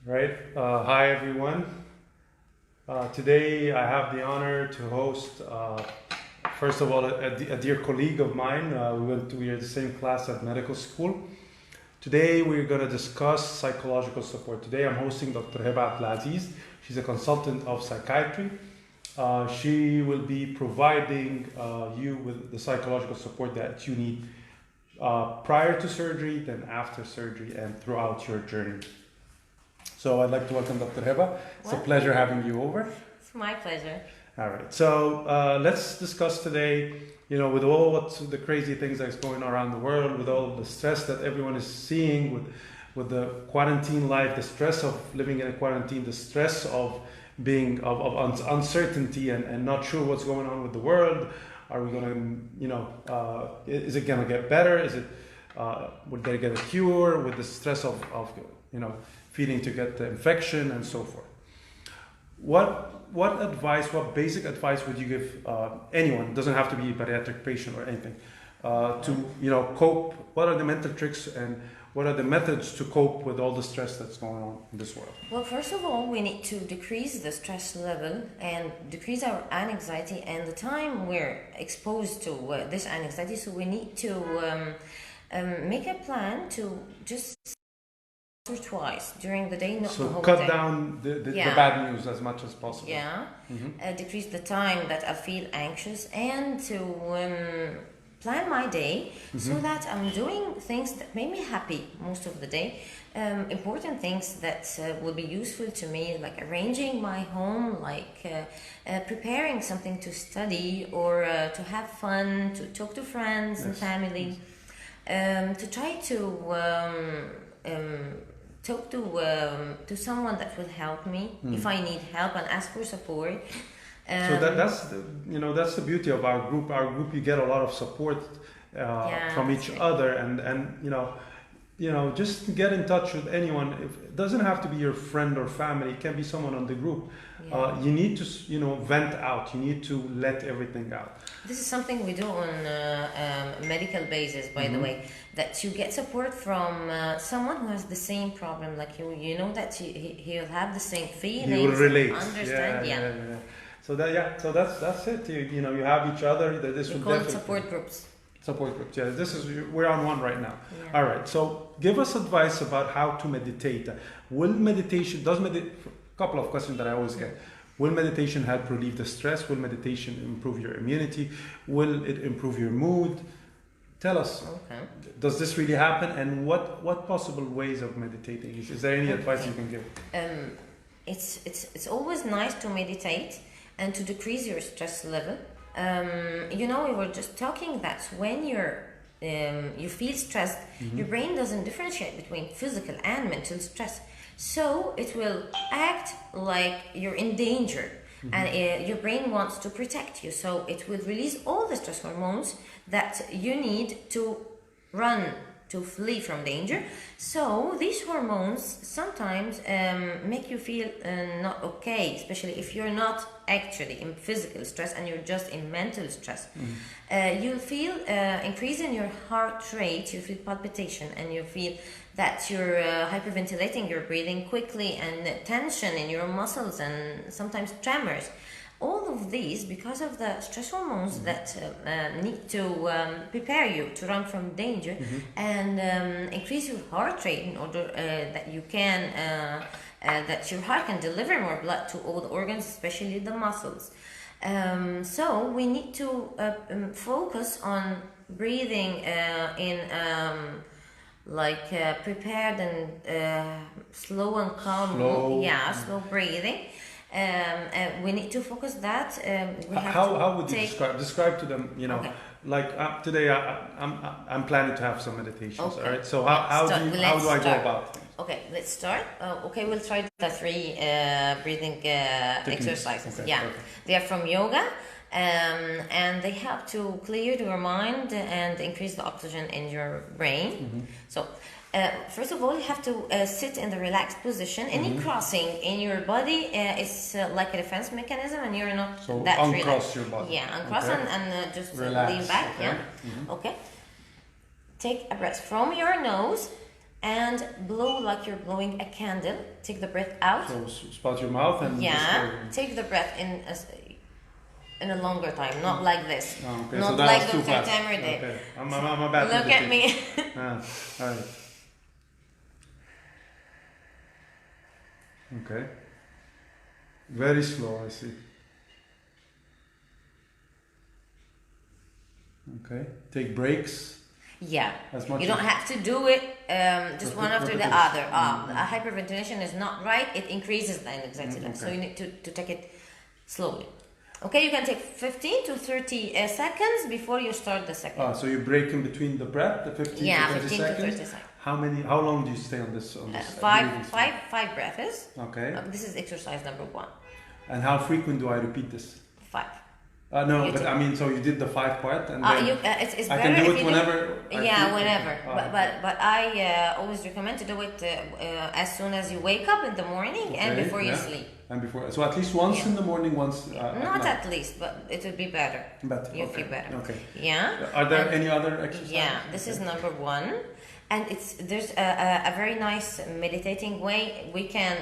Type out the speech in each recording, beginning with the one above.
Right. Hi, everyone. Today I have the honor to host, first of all, a dear colleague of mine. We are the same class at medical school. Today we're going to discuss psychological support. Today I'm hosting Dr. Heba Abdelaziz. She's a consultant of psychiatry. She will be providing you with the psychological support that you need prior to surgery, then after surgery, and throughout your journey. So I'd like to welcome Dr. Heba. It's a pleasure having you over. It's my pleasure. All right. So let's discuss today, with all the crazy things that's going on around the world, with all the stress that everyone is seeing, with the quarantine life, the stress of living in a quarantine, the stress of being of uncertainty and not sure what's going on with the world. Are we going to, is it going to get better? Is it, would they get a cure? With the stress of feeling to get the infection and so forth. What advice, what basic advice would you give anyone? It doesn't have to be a bariatric patient or anything, to cope. What are the mental tricks and what are the methods to cope with all the stress that's going on in this world? Well, first of all, we need to decrease the stress level and decrease our anxiety and the time we're exposed to this anxiety. So we need to make a plan to just or twice during the day, not the whole cut day. Down the bad news as much as possible. Yeah. Decrease the time that I feel anxious and to plan my day so that I'm doing things that make me happy most of the day. Important things that will be useful to me, like arranging my home, like preparing something to study or to have fun, to talk to friends and family, to try to talk to someone that will help me if I need help and ask for support. So that's the beauty of our group. Our group, you get a lot of support from each other, and just get in touch with anyone. It doesn't have to be your friend or family. It can be someone on the group. You need to vent out. You need to let everything out. This is something we do on a medical basis, by the way, that you get support from someone who has the same problem like you. You know that he'll have the same feelings. He will relate. Understand? Yeah. So that's it. You have each other. This we call it support groups. Support groups. Yeah, we're on one right now. Yeah. All right. So give us advice about how to meditate. Couple of questions that I always get. Will meditation help relieve the stress? Will meditation improve your immunity? Will it improve your mood? Tell us. Okay. Does this really happen? And what possible ways of meditating? Is there any advice you can give? It's always nice to meditate and to decrease your stress level. We were just talking that when you feel stressed, your brain doesn't differentiate between physical and mental stress. So it will act like you're in danger and your brain wants to protect you. So it will release all the stress hormones that you need to to flee from danger. So these hormones sometimes make you feel not okay, especially if you're not actually in physical stress and you're just in mental stress. You'll feel increase in your heart rate, you feel palpitation, and you feel that you're hyperventilating, you're breathing quickly, and tension in your muscles and sometimes tremors. All of these because of the stress hormones that need to prepare you to run from danger and increase your heart rate in order that you can that your heart can deliver more blood to all the organs, especially the muscles. So we need to focus on breathing in prepared and slow and calm. Slow breathing. We need to focus that. How would you describe to them? Okay. Today I'm planning to have some meditations. Okay. All right. So how do I go about things? Okay, let's start. We'll try the 3 breathing exercises. Okay, yeah, they are from yoga. And they help to clear your mind and increase the oxygen in your brain. So first of all, you have to sit in the relaxed position. Any crossing in your body is like a defense mechanism, and you're not that uncross relaxed. Your body. Yeah, uncross and just lean back. Okay. Yeah. Okay. Take a breath from your nose and blow like you're blowing a candle. Take the breath out. So spot your mouth and take the breath in a longer time, not like this. Oh, okay. Not so that like was too Dr. fast. Tamer did. Okay. I'm a bad Look at me. All right. Okay. Very slow, I see. Okay. Take breaks. Yeah. As much you don't have to do it just one after the other. Hyperventilation is not right. It increases the anxiety level. So you need to take it slowly. Okay, you can take 15 to 30 seconds before you start the second. So you break in between the breath, the 15 to 30 15 seconds? to 30 seconds. How long do you stay on this? Five breaths. Okay. This is exercise number 1. And how frequent do I repeat this? 5. No, but I mean, so you did the 5 part, and then it's I better can do if it you whenever. whenever. Okay. But I always recommend to do it as soon as you wake up in the morning and before you sleep. And before, so at least once in the morning, once. Not at least, but it would be better. Better. You feel better. Okay. Yeah. Are there any other exercises? Yeah, this is number 1. And there's a very nice meditating way we can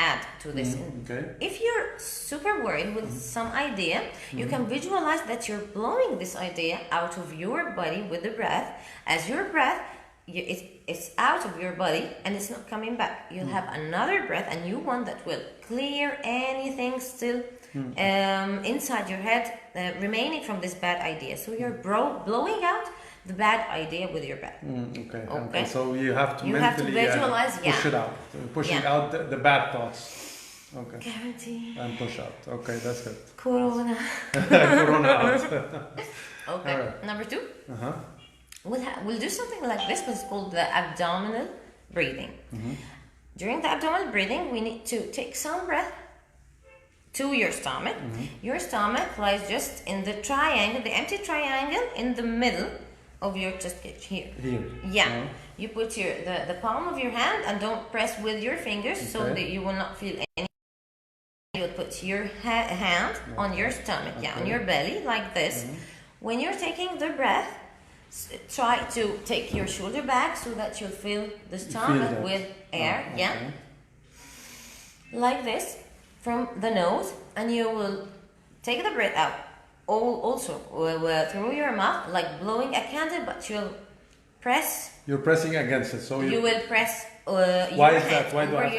add to this. Okay. If you're super worried with some idea, you can visualize that you're blowing this idea out of your body with the breath. As your breath, it's out of your body and it's not coming back. You'll have another breath, a new one that will clear anything still inside your head remaining from this bad idea. So you're blowing out the bad idea with your breath. Okay. So you have to mentally visualize, push it out, pushing out the bad thoughts. Okay. Guarantee. And push out. Okay, that's good. Corona. Corona out. Okay. Right. Number 2. We'll do something like this, but it's called the abdominal breathing. During the abdominal breathing, we need to take some breath to your stomach. Your stomach lies just in the triangle, the empty triangle in the middle of your chest cage here. Yeah. You put the palm of your hand and don't press with your fingers so that you will not feel any. You will put your hand on your stomach, on your belly like this. When you're taking the breath, try to take your shoulder back so that you'll fill the stomach with air. Like this from the nose, and you will take the breath out. Also through your mouth, like blowing a candle, but you'll press. You're pressing against it, so you will press. Why is that? Why do I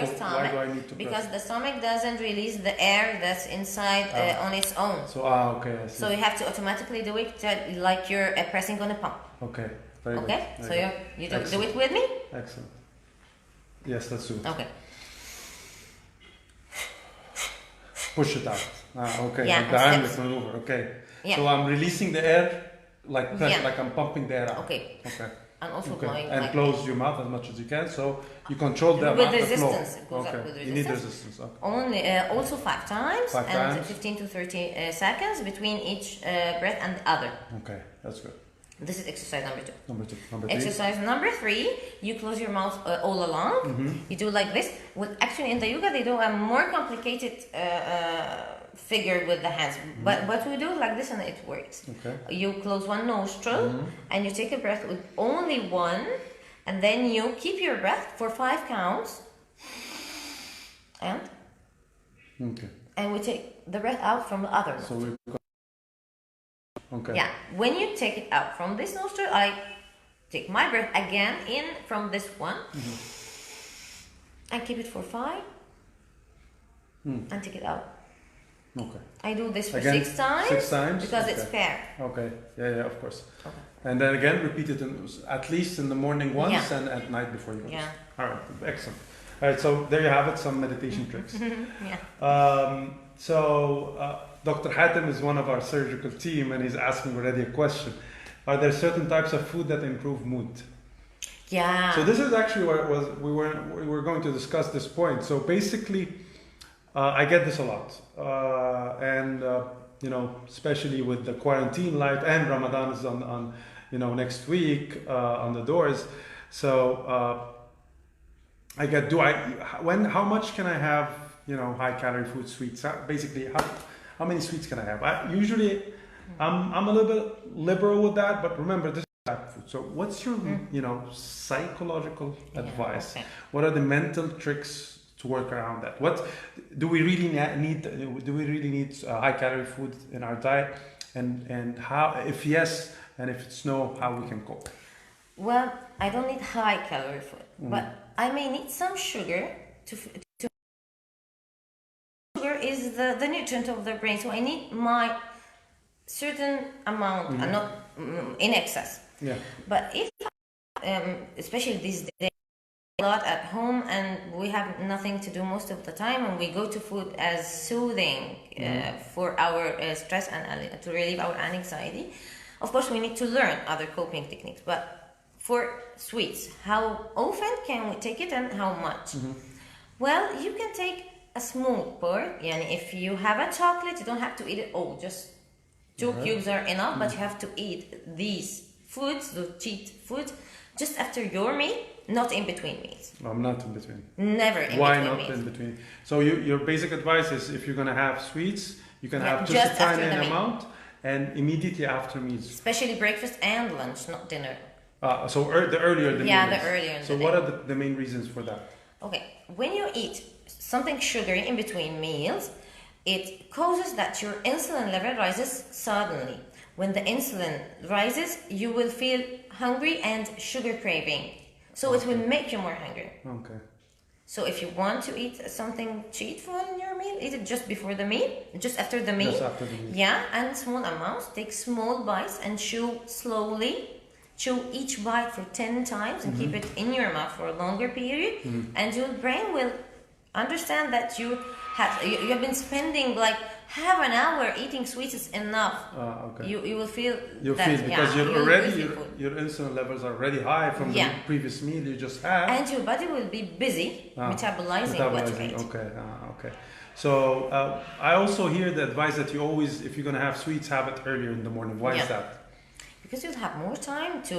need to press? Because the stomach doesn't release the air that's inside on its own. So okay, I see. So you have to automatically do it like you're pressing on a pump. Okay. Very good. Okay. So you do it with me. Excellent. Yes, let's do it. Okay. Push it out. Okay. Yeah, Like the Heimlich maneuver. Okay. Yeah. So I'm releasing the air, like I'm pumping the air out. Okay. And also blowing. And like close your mouth as much as you can, so you control the with amount of flow. resistance. It goes up with resistance. You need resistance. Okay. Only also 5 times. 5 and times. 15 to 30 seconds between each breath and the other. Okay, that's good. This is exercise number 2. Number 3. Exercise number 3, you close your mouth all along. You do like this. Well, actually, in the yoga, they do a more complicated figure with the hands. But we do like this and it works. Okay. You close one nostril and you take a breath with only one. And then you keep your breath for 5 counts. And we take the breath out from the other nostril. Okay. Yeah, when you take it out from this nostril, I take my breath again in from this one and keep it for 5 and take it out. Okay. I do this for again, 6 times. 6 times because it's fair. Okay. Yeah, of course. Okay. And then again, repeat it at least in the morning once and at night before you go. Yeah. All right. Excellent. All right. So there you have it. Some meditation tricks. Dr. Hatem is one of our surgical team, and he's asking already a question. Are there certain types of food that improve mood? Yeah. So this is actually what we were going to discuss this point. So basically, I get this a lot, and especially with the quarantine life, and Ramadan is on next week on the doors. So I get, how much can I have? High calorie food, sweets. Basically, how many sweets can I have? I'm a little bit liberal with that, but remember, this is food. So what's your, psychological advice? Okay. What are the mental tricks to work around that? What do we really need? Do we really need high calorie food in our diet? And how, if yes, and if it's no, how we can cope? Well, I don't need high calorie food, but I may need some sugar to sugar is the nutrient of the brain, so I need my certain amount and not in excess. Yeah. But if especially these days, a lot at home and we have nothing to do most of the time, and we go to food as soothing for our stress and to relieve our anxiety. Of course, we need to learn other coping techniques, but for sweets, how often can we take it and how much? Well, you can take a small part. If you have a chocolate, you don't have to eat it all. Just 2 cubes are enough, but you have to eat these foods, the cheat foods, just after your meal, not in between meals. I'm not in between. Never in Why between not meals. in between? So your basic advice is, if you're going to have sweets, you can have just a after tiny the meal. amount and immediately after meals. Especially breakfast and lunch, not dinner. So the earlier the meal Yeah, the is. earlier in So the what day. are the main reasons for that? Okay, when you eat something sugary in between meals, it causes that your insulin level rises suddenly. When the insulin rises, you will feel hungry and sugar craving. So it will make you more hungry. Okay. So if you want to eat something cheatful in your meal, eat it just before the meal, just after the meal. Just after the meal. Yeah, and small amounts. Take small bites and chew slowly. Chew each bite for 10 times and keep it in your mouth for a longer period. And your brain will understand that you have been spending like half an hour eating sweets is enough. Okay. You will feel You that, feel because you you're will already feel full. your insulin levels are already high from the previous meal you just had. And your body will be busy metabolizing what you ate. Okay. Okay. So I also hear the advice that you always, if you're gonna have sweets, have it earlier in the morning. Why is that? Because you'll have more time to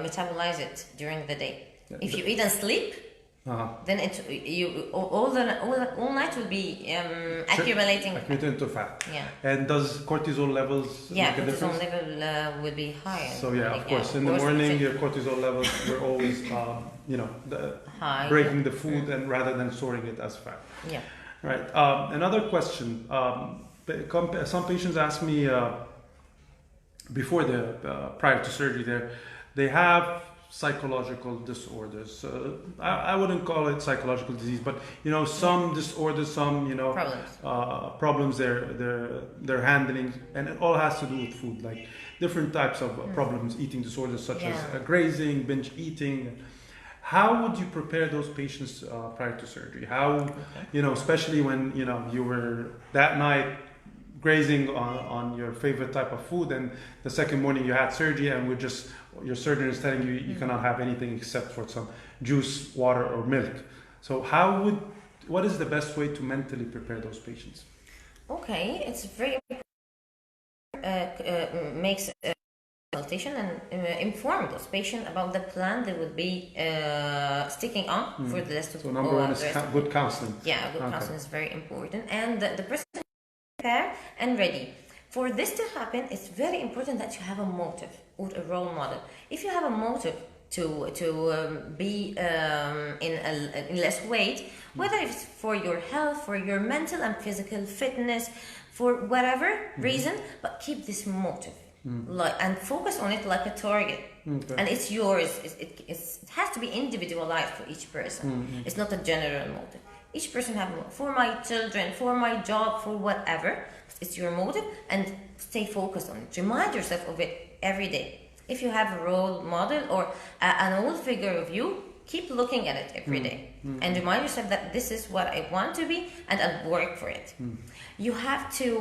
metabolize it during the day. Yeah. If you eat and sleep, then all night will be accumulating. Accumulating to fat. Yeah. And does cortisol levels make a cortisol difference? level will be higher. So of course, in the morning your cortisol levels were always, high. breaking the food and rather than storing it as fat. Yeah. Right. Another question. Some patients ask me before prior to surgery, they have psychological disorders. I wouldn't call it psychological disease, but some disorders, some problems they're handling, and it all has to do with food, like different types of problems, eating disorders such as grazing, binge eating. How would you prepare those patients prior to surgery? How, especially when you were that night grazing on your favorite type of food, and the second morning you had surgery, and your surgeon is telling you you cannot have anything except for some juice, water, or milk. So what is the best way to mentally prepare those patients? Okay, it's very makes consultation and inform those patients about the plan they will be sticking on for the rest of the number one is good counseling. Yeah, good counseling is very important, and the person prepare and ready. For this to happen, it's very important that you have a motive or a role model. If you have a motive to be in less weight, whether it's for your health, for your mental and physical fitness, for whatever reason, but keep this motive and focus on it like a target. Okay. And it's yours. It has to be individualized for each person. It's not a general motive. Each person have for my children, for my job, for whatever. It's your motive, and stay focused on it. Remind yourself of it every day. If you have a role model or an old figure of you, keep looking at it every day and remind yourself that this is what I want to be, and I'll work for it. You have to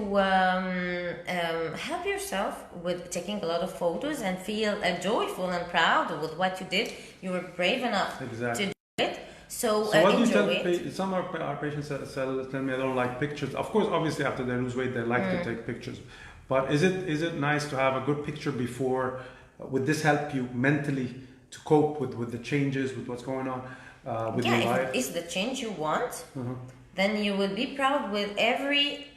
help yourself with taking a lot of photos and feel joyful and proud with what you did. You were brave enough to do it. So what do you tell it. some of our patients tell me I don't like pictures. Of course, obviously after they lose weight, they like to take pictures. But is it nice to have a good picture before? Would this help you mentally to cope with the changes, with what's going on with your life? If it is the change you want, then you will be proud with every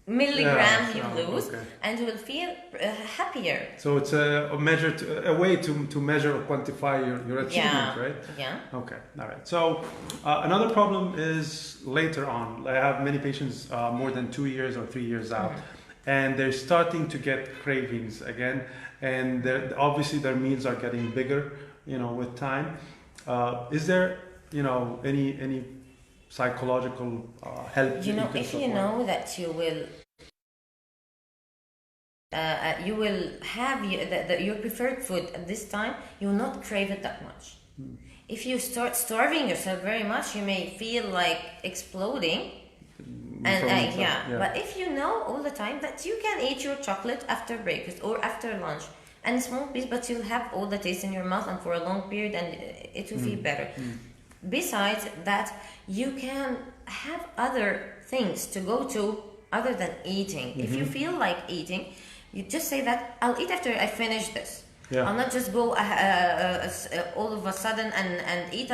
milligrams you lose, and you will feel happier. So it's a measure, a way to measure or quantify your achievement, right? Yeah. Okay. All right. So another problem is later on. I have many patients more than 2 years or 3 years out, and they're starting to get cravings again, and obviously their meals are getting bigger, with time. Is there, any psychological help? If you know that you will have your preferred food at this time, you will not crave it that much. If you start starving yourself very much, you may feel like exploding. But if you know all the time that you can eat your chocolate after breakfast or after lunch, and small piece, but you'll have all the taste in your mouth and for a long period, and it will feel better. Besides that, you can have other things to go to other than eating. If you feel like eating, you just say that I'll eat after I finish this. I'll not just go all of a sudden and eat.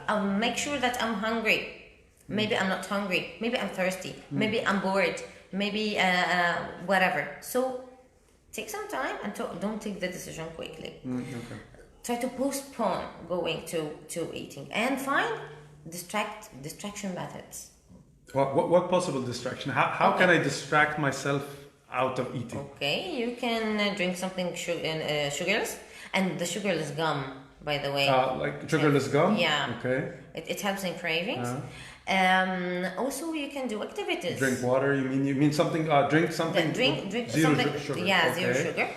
I'll make sure that I'm hungry. Maybe I'm not hungry. Maybe I'm thirsty. Maybe I'm bored. Maybe whatever. So take some time and don't take the decision quickly. Try to postpone going to eating and find distraction methods. What possible distraction? How can I distract myself out of eating? Okay, you can drink something sugarless, and the sugarless gum, by the way. Like sugarless gum? Yeah. Okay. It helps in cravings. Also, you can do activities. Drink water. You mean something? Drink something. Drink zero something. Sugar. Yeah, zero sugar.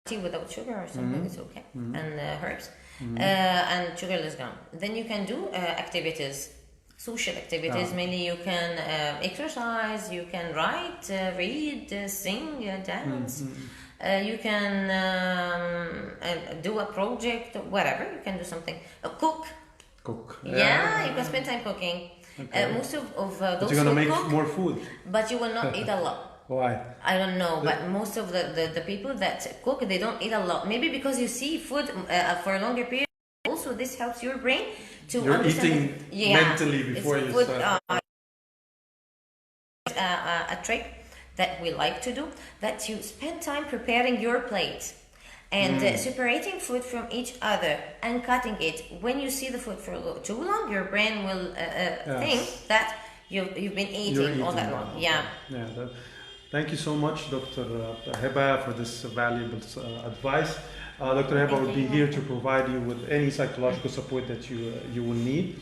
Tea without sugar or something, it's okay. And herbs. And sugarless gum. Then you can do activities, social activities. Mainly you can exercise, you can write, read, sing, dance. You can do a project, whatever. You can do something. Cook. Yeah, you can spend time cooking. Most of those but you're gonna make cook, more food. but you will not eat a lot. Why? I don't know, but most of the people that cook, they don't eat a lot. Maybe because you see food for a longer period. Also, this helps your brain to understand. You're eating mentally before you start. A trick that we like to do, that you spend time preparing your plate and separating food from each other and cutting it. When you see the food for too long, your brain will think that you've been eating all that long. Thank you so much, Dr. Heba, for this valuable advice. Dr. Heba will be here to provide you with any psychological support that you will need.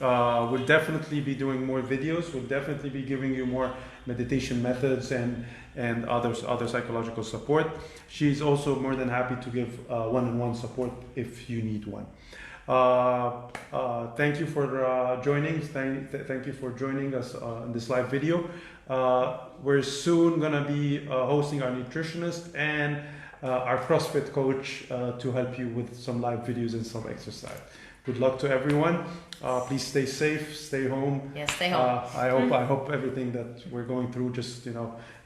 We'll definitely be doing more videos. We'll definitely be giving you more meditation methods and other psychological support. She's also more than happy to give one-on-one support if you need one. Thank you for joining. Thank you for joining us in this live video. We're soon gonna be hosting our nutritionist and our CrossFit coach to help you with some live videos and some exercise. Good luck to everyone. Please stay safe, stay home. Yes, stay home. I hope everything that we're going through, just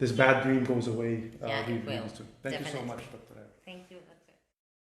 this bad dream goes away. Yeah, it will. Thank you so much, Dr.